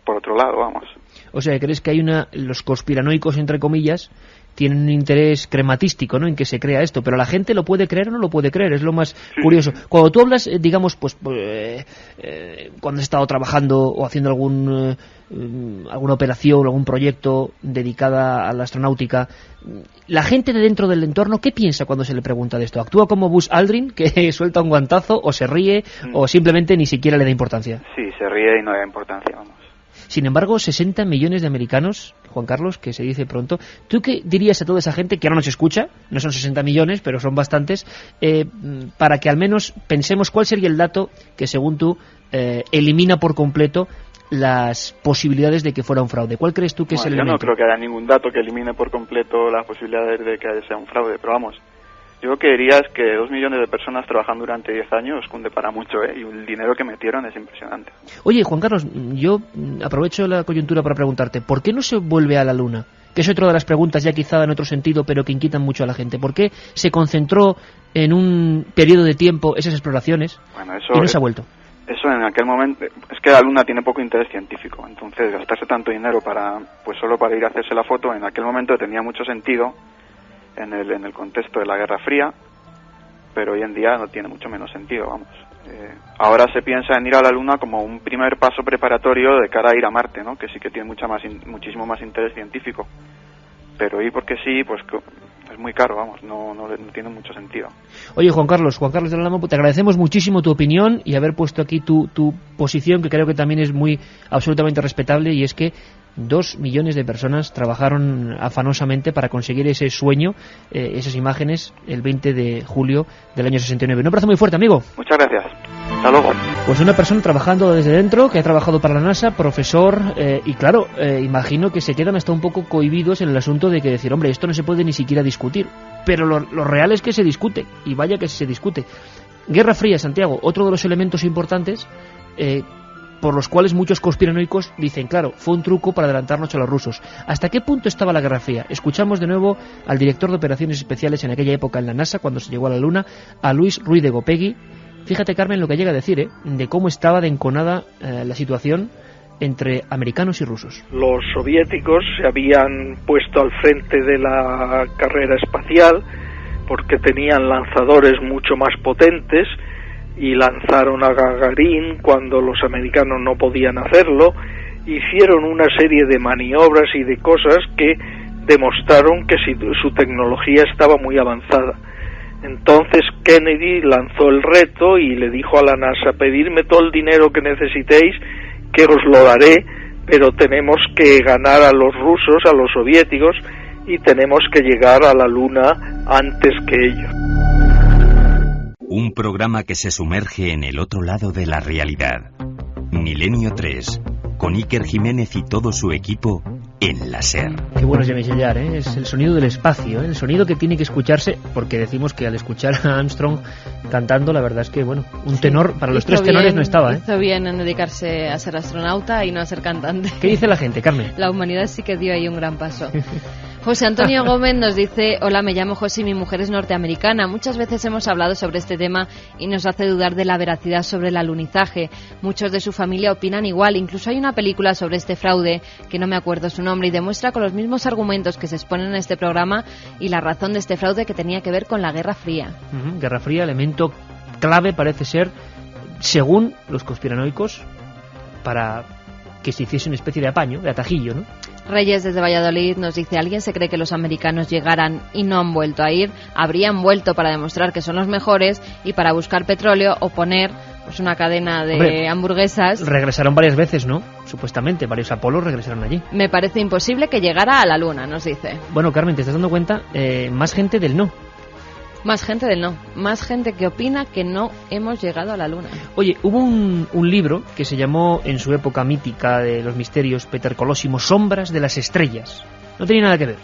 por otro lado, vamos. O sea, ¿crees que hay los conspiranoicos, entre comillas, tienen un interés crematístico, ¿no?, en que se crea esto, pero la gente lo puede creer o no lo puede creer, es lo más curioso. Cuando tú hablas, digamos, cuando has estado trabajando o haciendo alguna operación o algún proyecto dedicada a la astronáutica, la gente de dentro del entorno, ¿qué piensa cuando se le pregunta de esto? ¿Actúa como Buzz Aldrin, que suelta un guantazo, o se ríe, o simplemente ni siquiera le da importancia? Sí, se ríe y no le da importancia, vamos. Sin embargo, 60 millones de americanos, Juan Carlos, que se dice pronto. ¿Tú qué dirías a toda esa gente que ahora nos escucha? No son 60 millones, pero son bastantes, para que al menos pensemos cuál sería el dato que, según tú, elimina por completo las posibilidades de que fuera un fraude. ¿Cuál crees tú que es el elemento? Yo no creo que haya ningún dato que elimine por completo las posibilidades de que sea un fraude, pero vamos, yo lo que diría es que 2 millones de personas trabajan durante 10 años cunde para mucho, y el dinero que metieron es impresionante. Oye, Juan Carlos, yo aprovecho la coyuntura para preguntarte, ¿por qué no se vuelve a la Luna? Que es otra de las preguntas ya quizá en otro sentido, pero que inquietan mucho a la gente. ¿Por qué se concentró en un periodo de tiempo esas exploraciones y no se ha vuelto? Eso en aquel momento, es que la Luna tiene poco interés científico, entonces gastarse tanto dinero solo para ir a hacerse la foto, en aquel momento tenía mucho sentido en el contexto de la Guerra Fría, pero hoy en día no tiene mucho menos sentido, vamos. Ahora se piensa en ir a la Luna como un primer paso preparatorio de cara a ir a Marte, ¿no?, que sí que tiene muchísimo más interés científico, pero ir porque sí, pues es muy caro, vamos, no tiene mucho sentido. Oye, Juan Carlos del Álamo, te agradecemos muchísimo tu opinión y haber puesto aquí tu posición, que creo que también es absolutamente respetable, y es que 2 millones de personas trabajaron afanosamente para conseguir ese sueño, esas imágenes, el 20 de julio del año 69. Un abrazo muy fuerte, amigo. Muchas gracias. Hasta luego. Pues una persona trabajando desde dentro, que ha trabajado para la NASA, profesor, y claro, imagino que se quedan hasta un poco cohibidos en el asunto de que decir, hombre, esto no se puede ni siquiera discutir. Pero lo real es que se discute, y vaya que se discute. Guerra Fría, Santiago, otro de los elementos importantes por los cuales muchos conspiranoicos dicen, claro, fue un truco para adelantarnos a los rusos. ¿Hasta qué punto estaba la Guerra Fría? Escuchamos de nuevo al director de operaciones especiales en aquella época en la NASA, cuando se llegó a la Luna, a Luis Ruiz de Gopegui. Fíjate, Carmen, lo que llega a decir, de cómo estaba de enconada la situación entre americanos y rusos. Los soviéticos se habían puesto al frente de la carrera espacial porque tenían lanzadores mucho más potentes, y lanzaron a Gagarin cuando los americanos no podían hacerlo. Hicieron una serie de maniobras y de cosas que demostraron que su tecnología estaba muy avanzada. Entonces Kennedy lanzó el reto y le dijo a la NASA, pedirme todo el dinero que necesitéis, que os lo daré, pero tenemos que ganar a los rusos, a los soviéticos, y tenemos que llegar a la Luna antes que ellos. Un programa que se sumerge en el otro lado de la realidad. Milenio 3, con Iker Jiménez y todo su equipo en la SER. Qué bueno es Jean-Michel Jarre, ¿eh? Es el sonido del espacio, ¿eh? El sonido que tiene que escucharse, porque decimos que al escuchar a Armstrong cantando, la verdad es que, bueno, un tenor, para los tres tenores no estaba, ¿eh? Hizo bien en dedicarse a ser astronauta y no a ser cantante. ¿Qué dice la gente, Carmen? La humanidad sí que dio ahí un gran paso. José Antonio Gómez nos dice, hola, me llamo José y mi mujer es norteamericana. Muchas veces hemos hablado sobre este tema y nos hace dudar de la veracidad sobre el alunizaje. Muchos de su familia opinan igual. Incluso hay una película sobre este fraude, que no me acuerdo su nombre, y demuestra con los mismos argumentos que se exponen en este programa y la razón de este fraude, que tenía que ver con la Guerra Fría. Guerra Fría, elemento clave parece ser, según los conspiranoicos, para que se hiciese una especie de apaño, de atajillo, ¿no? Reyes desde Valladolid nos dice, ¿alguien se cree que los americanos llegaran y no han vuelto a ir? Habrían vuelto para demostrar que son los mejores y para buscar petróleo o poner una cadena de hamburguesas. Regresaron varias veces, ¿no? Supuestamente, varios Apolos regresaron allí. Me parece imposible que llegara a la Luna, nos dice. Bueno, Carmen, ¿te estás dando cuenta? Más gente del no. Más gente del no, más gente que opina que no hemos llegado a la Luna. Oye, hubo un libro que se llamó, en su época mítica de los misterios, Peter Colosimo, Sombras de las Estrellas. No tenía nada que ver,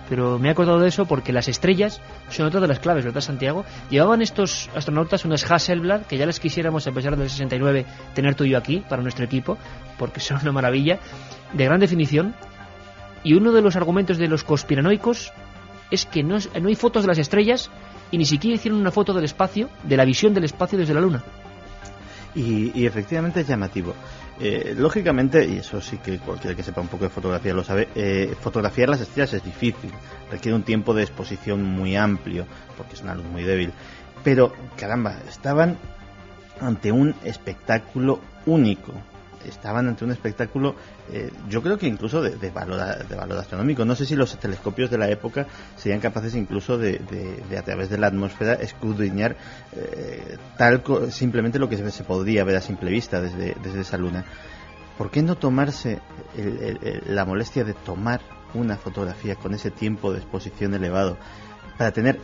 pero me he acordado de eso porque las estrellas son otra de las claves, ¿verdad, Santiago? Llevaban estos astronautas unas Hasselblad, que ya les quisiéramos, a pesar del 69, tener tú y yo aquí, para nuestro equipo, porque son una maravilla, de gran definición, y uno de los argumentos de los conspiranoicos es que no hay fotos de las estrellas, y ni siquiera hicieron una foto del espacio, de la visión del espacio desde la Luna. Y efectivamente es llamativo. Lógicamente, y eso sí que cualquiera que sepa un poco de fotografía lo sabe, fotografiar las estrellas es difícil, requiere un tiempo de exposición muy amplio, porque es una luz muy débil. Pero, caramba, estaban ante un espectáculo único. Estaban ante un espectáculo, yo creo que incluso de valor astronómico. No sé si los telescopios de la época serían capaces incluso de a través de la atmósfera escudriñar simplemente lo que se podría ver a simple vista desde esa luna. ¿Por qué no tomarse la molestia de tomar una fotografía con ese tiempo de exposición elevado para tener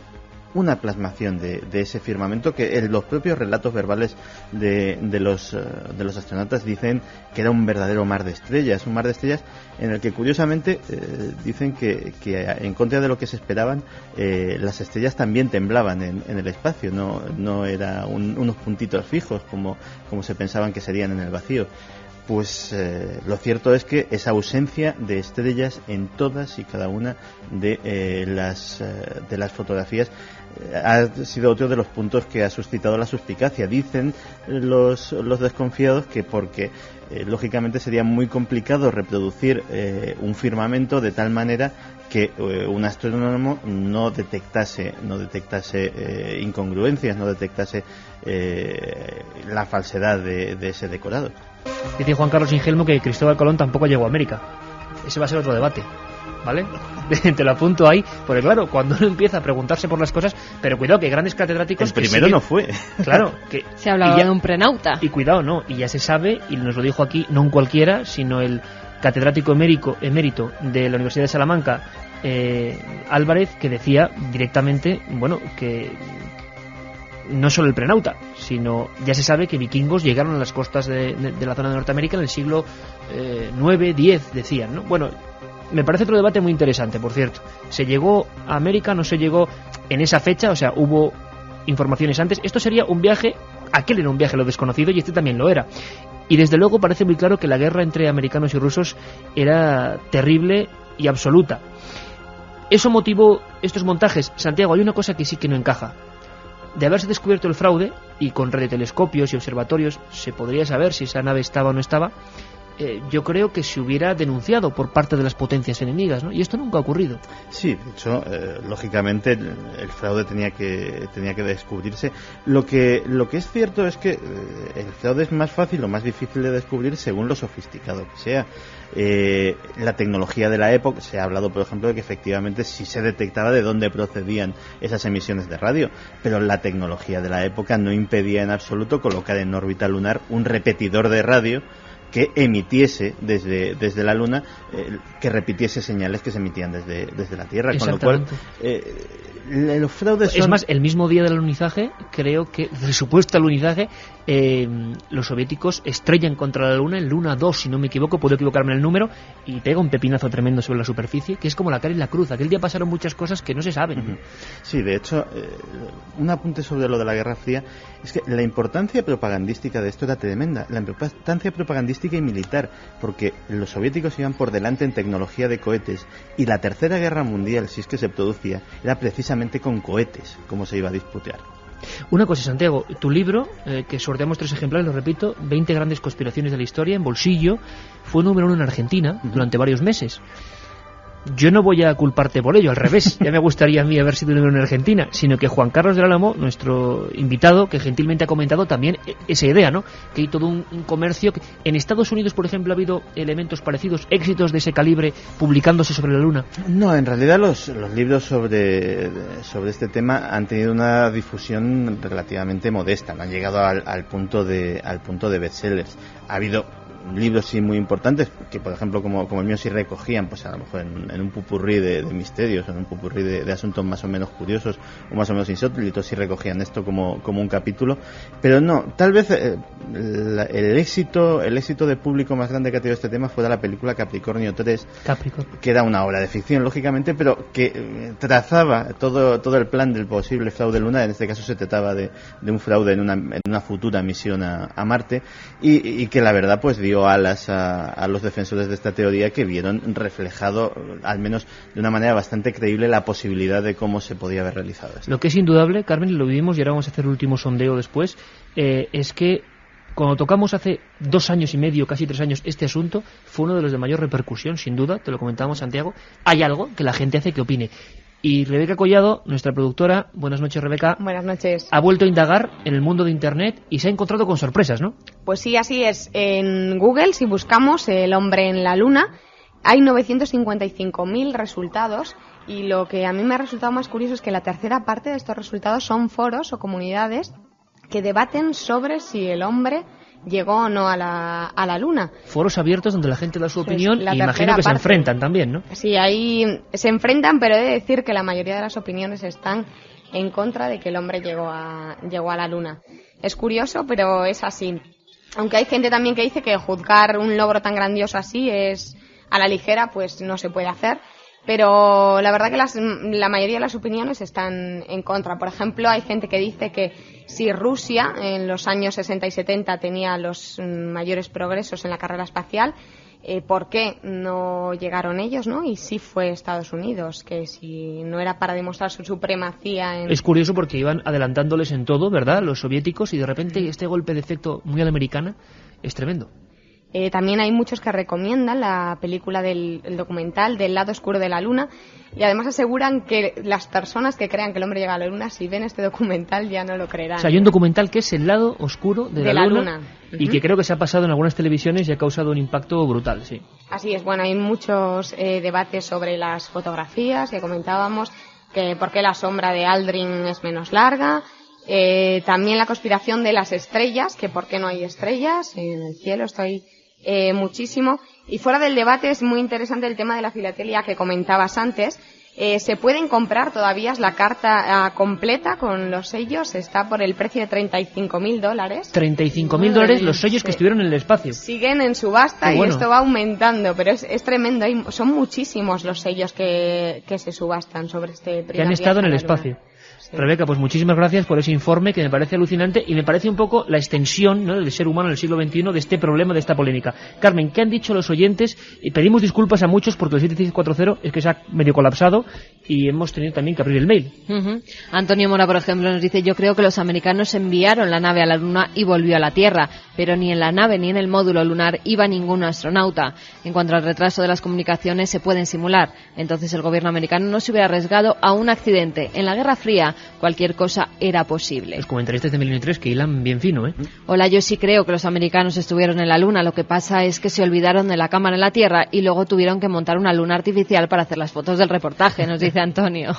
una plasmación de ese firmamento que en los propios relatos verbales de los astronautas dicen que era un verdadero mar de estrellas, un mar de estrellas en el que curiosamente dicen que en contra de lo que se esperaban, las estrellas también temblaban en el espacio, no era unos puntitos fijos como se pensaban que serían en el vacío. Pues lo cierto es que esa ausencia de estrellas en todas y cada una de las fotografías ha sido otro de los puntos que ha suscitado la suspicacia. Dicen los desconfiados que porque lógicamente sería muy complicado reproducir un firmamento de tal manera que un astrónomo no detectase incongruencias, no detectase la falsedad de ese decorado. Dice Juan Carlos Ingelmo que Cristóbal Colón tampoco llegó a América. Ese va a ser otro debate, ¿vale? Te lo apunto ahí, porque claro, cuando uno empieza a preguntarse por las cosas, pero cuidado que grandes catedráticos... El primero no fue. Claro, que... Se hablaba de un prenauta. Y cuidado, no, y ya se sabe, y nos lo dijo aquí, no un cualquiera, sino el catedrático emérito de la Universidad de Salamanca, Álvarez, que decía directamente, bueno, que... no solo el prenauta, sino ya se sabe que vikingos llegaron a las costas de la zona de Norteamérica en el siglo 9, 10, decían, ¿no? Bueno, me parece otro debate muy interesante, por cierto. ¿Se llegó a América? ¿No se llegó en esa fecha? O sea, hubo informaciones antes. Esto sería un viaje, aquel era un viaje a lo desconocido y este también lo era. Y desde luego parece muy claro que la guerra entre americanos y rusos era terrible y absoluta. Eso motivó estos montajes. Santiago, hay una cosa que sí que no encaja. De haberse descubierto el fraude, y con radiotelescopios y observatorios se podría saber si esa nave estaba o no estaba, yo creo que se hubiera denunciado por parte de las potencias enemigas, ¿no? Y esto nunca ha ocurrido. Sí, de hecho, lógicamente el fraude tenía que descubrirse. Lo que es cierto es que el fraude es más fácil o más difícil de descubrir según lo sofisticado que sea. La tecnología de la época, se ha hablado por ejemplo de que efectivamente sí se detectaba de dónde procedían esas emisiones de radio, pero la tecnología de la época no impedía en absoluto colocar en órbita lunar un repetidor de radio que emitiese desde la Luna, que repitiese señales que se emitían desde la Tierra, con lo cual los fraudes son... Es más, el mismo día del alunizaje, creo que del supuesto alunizaje, los soviéticos estrellan contra la Luna en Luna 2, si no me equivoco, puedo equivocarme en el número, y pega un pepinazo tremendo sobre la superficie, que es como la cara y la cruz. Aquel día pasaron muchas cosas que no se saben. Sí, de hecho, un apunte sobre lo de la Guerra Fría, es que la importancia propagandística de esto era tremenda, la importancia propagandística y militar, porque los soviéticos iban por delante en tecnología de cohetes, y la Tercera Guerra Mundial, si es que se producía, era precisamente con cohetes como se iba a disputar. Una cosa, Santiago, tu libro, que sorteamos 3 ejemplares, lo repito, 20 grandes conspiraciones de la historia, en bolsillo, fue número 1 en Argentina durante varios meses. Yo no voy a culparte por ello, al revés, ya me gustaría a mí haber sido número 1 en Argentina, sino que Juan Carlos del Álamo, nuestro invitado, que gentilmente ha comentado también esa idea, ¿no? Que hay todo un comercio. En Estados Unidos, por ejemplo, ha habido elementos parecidos, éxitos de ese calibre publicándose sobre la Luna. No, en realidad los libros sobre este tema han tenido una difusión relativamente modesta, no han llegado al punto de bestsellers. Ha habido libros sí muy importantes que por ejemplo como el mío sí recogían pues a lo mejor en un popurrí de misterios, en un popurrí de asuntos más o menos curiosos o más o menos insólitos, sí recogían esto como un capítulo, pero no, tal vez el éxito de público más grande que ha tenido este tema fue la película Capricornio 3, que era una obra de ficción lógicamente, pero que trazaba todo el plan del posible fraude lunar. En este caso se trataba de un fraude en una futura misión a Marte y que la verdad pues dio alas a los defensores de esta teoría, que vieron reflejado, al menos de una manera bastante creíble, la posibilidad de cómo se podía haber realizado esto. Lo que es indudable, Carmen, lo vivimos y ahora vamos a hacer el último sondeo después, es que Cuando tocamos hace 2 años y medio, casi 3 años, este asunto, fue uno de los de mayor repercusión, sin duda, te lo comentábamos, Santiago. Hay algo que la gente hace que opine. Y Rebeca Collado, nuestra productora, buenas noches, Rebeca. Buenas noches. Ha vuelto a indagar en el mundo de Internet y se ha encontrado con sorpresas, ¿no? Pues sí, así es. En Google, si buscamos el hombre en la luna, hay 955.000 resultados. Y lo que a mí me ha resultado más curioso es que la tercera parte de estos resultados son foros o comunidades que debaten sobre si el hombre llegó o no a la Luna. Foros abiertos donde la gente da su opinión y imagino que se enfrentan también, ¿no? Sí, ahí se enfrentan, pero he de decir que la mayoría de las opiniones están en contra de que el hombre llegó a la Luna. Es curioso, pero es así. Aunque hay gente también que dice que juzgar un logro tan grandioso así es a la ligera, pues no se puede hacer. Pero la verdad que la mayoría de las opiniones están en contra. Por ejemplo, hay gente que dice que si Rusia en los años 60 y 70 tenía los mayores progresos en la carrera espacial, ¿por qué no llegaron ellos, no? Y sí fue Estados Unidos, que si no era para demostrar su supremacía en... Es curioso porque iban adelantándoles en todo, ¿verdad?, los soviéticos, y de repente este golpe de efecto muy a la americana es tremendo. También hay muchos que recomiendan la película el documental del lado oscuro de la Luna, y además aseguran que las personas que crean que el hombre llega a la Luna, si ven este documental ya no lo creerán. O sea, hay un documental que es el lado oscuro de la Luna. Y que creo que se ha pasado en algunas televisiones y ha causado un impacto brutal, sí. Así es, bueno, hay muchos debates sobre las fotografías que comentábamos, que por qué la sombra de Aldrin es menos larga. También la conspiración de las estrellas, que por qué no hay estrellas en el cielo, muchísimo. Y fuera del debate es muy interesante el tema de la filatelia que comentabas antes. Se pueden comprar todavía la carta completa con los sellos, está por el precio de $35.000. $35.000 los sellos que estuvieron en el espacio. Siguen en subasta y esto va aumentando, pero es tremendo. Son muchísimos los sellos que se subastan sobre este primer que han estado en el espacio. Sí. Rebeca, pues muchísimas gracias por ese informe que me parece alucinante y me parece un poco la extensión, ¿no?, del ser humano en el siglo XXI de este problema, de esta polémica. Carmen, ¿qué han dicho los oyentes? Y pedimos disculpas a muchos porque el 7640 es que se ha medio colapsado y hemos tenido también que abrir el mail. Antonio Mora, por ejemplo, nos dice: yo creo que los americanos enviaron la nave a la Luna y volvió a la Tierra, pero ni en la nave ni en el módulo lunar iba ningún astronauta. En cuanto al retraso de las comunicaciones, se pueden simular. Entonces el gobierno americano no se hubiera arriesgado a un accidente. En la Guerra Fría cualquier cosa era posible. Los comentaristas de Milenio 3 que hilan bien fino, ¿eh? Hola, yo sí creo que los americanos estuvieron en la Luna. Lo que pasa es que se olvidaron de la cámara en la Tierra y luego tuvieron que montar una luna artificial para hacer las fotos del reportaje, nos dice Antonio.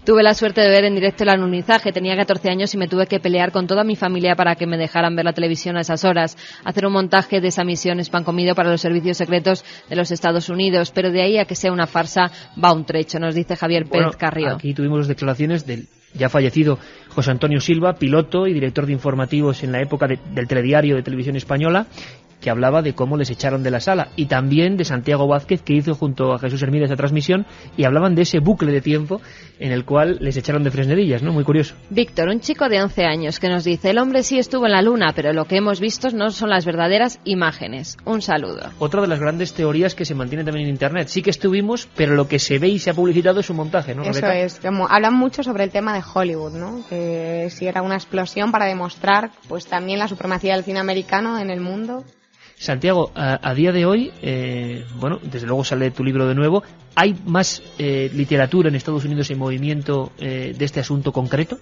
Tuve la suerte de ver en directo el alunizaje. Tenía 14 años y me tuve que pelear con toda mi familia para que me dejaran ver la televisión a esas horas. Hacer un montaje de esa misión es pan comido para los servicios secretos de los Estados Unidos, pero de ahí a que sea una farsa va un trecho, nos dice Javier Pérez Carrió. Aquí tuvimos las declaraciones del ya fallecido José Antonio Silva, piloto y director de informativos en la época del telediario de Televisión Española, que hablaba de cómo les echaron de la sala, y también de Santiago Vázquez, que hizo junto a Jesús Hermida esa transmisión, y hablaban de ese bucle de tiempo en el cual les echaron de Fresnedillas, ¿no? Muy curioso. Víctor, un chico de 11 años, que nos dice: el hombre sí estuvo en la Luna, pero lo que hemos visto no son las verdaderas imágenes. Un saludo. Otra de las grandes teorías que se mantiene también en Internet: sí que estuvimos, pero lo que se ve y se ha publicitado es un montaje, ¿no, Rebeca? Eso es, como hablan mucho sobre el tema de Hollywood, ¿no? Que si era una explosión para demostrar pues también la supremacía del cine americano en el mundo. Santiago, a día de hoy, bueno, desde luego sale tu libro de nuevo, ¿hay más literatura en Estados Unidos en movimiento de este asunto concreto?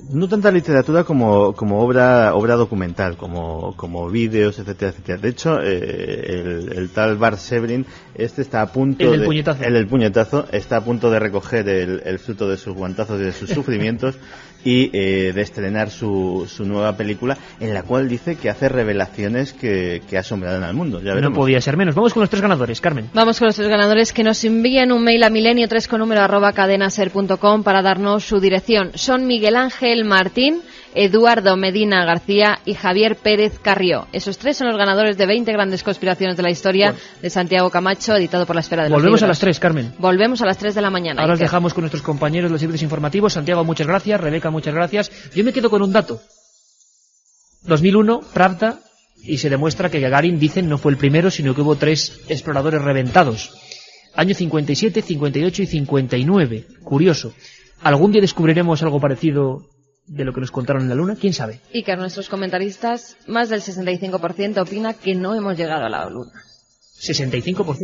No tanta literatura como obra documental, como vídeos, etcétera, etcétera. De hecho, el tal Bart Severin, está a punto el del puñetazo, está a punto de recoger el fruto de sus guantazos y de sus sufrimientos y de estrenar su nueva película, en la cual dice que hace revelaciones que asombrarán al mundo. Ya veremos. No podía ser menos. Vamos con los tres ganadores, Carmen. Vamos con los tres ganadores, que nos envíen un mail a milenio3@cadenaser.com para darnos su dirección. Son Miguel Ángel Martín, Eduardo Medina García y Javier Pérez Carrió. Esos tres son los ganadores de 20 grandes conspiraciones de la historia de Santiago Camacho, editado por la Esfera de los Volvemos Libros. a las 3, Carmen. Volvemos a las 3 de la mañana. Ahora os dejamos con nuestros compañeros de los servicios informativos. Santiago, muchas gracias. Rebeca, muchas gracias. Yo me quedo con un dato. 2001, Pravda, y se demuestra que Gagarin, dicen, no fue el primero, sino que hubo 3 exploradores reventados. Año 57, 58 y 59. Curioso. ¿Algún día descubriremos algo parecido de lo que nos contaron en la Luna? ¿Quién sabe? Y que nuestros comentaristas, más del 65% opina que no hemos llegado a la Luna. 65%.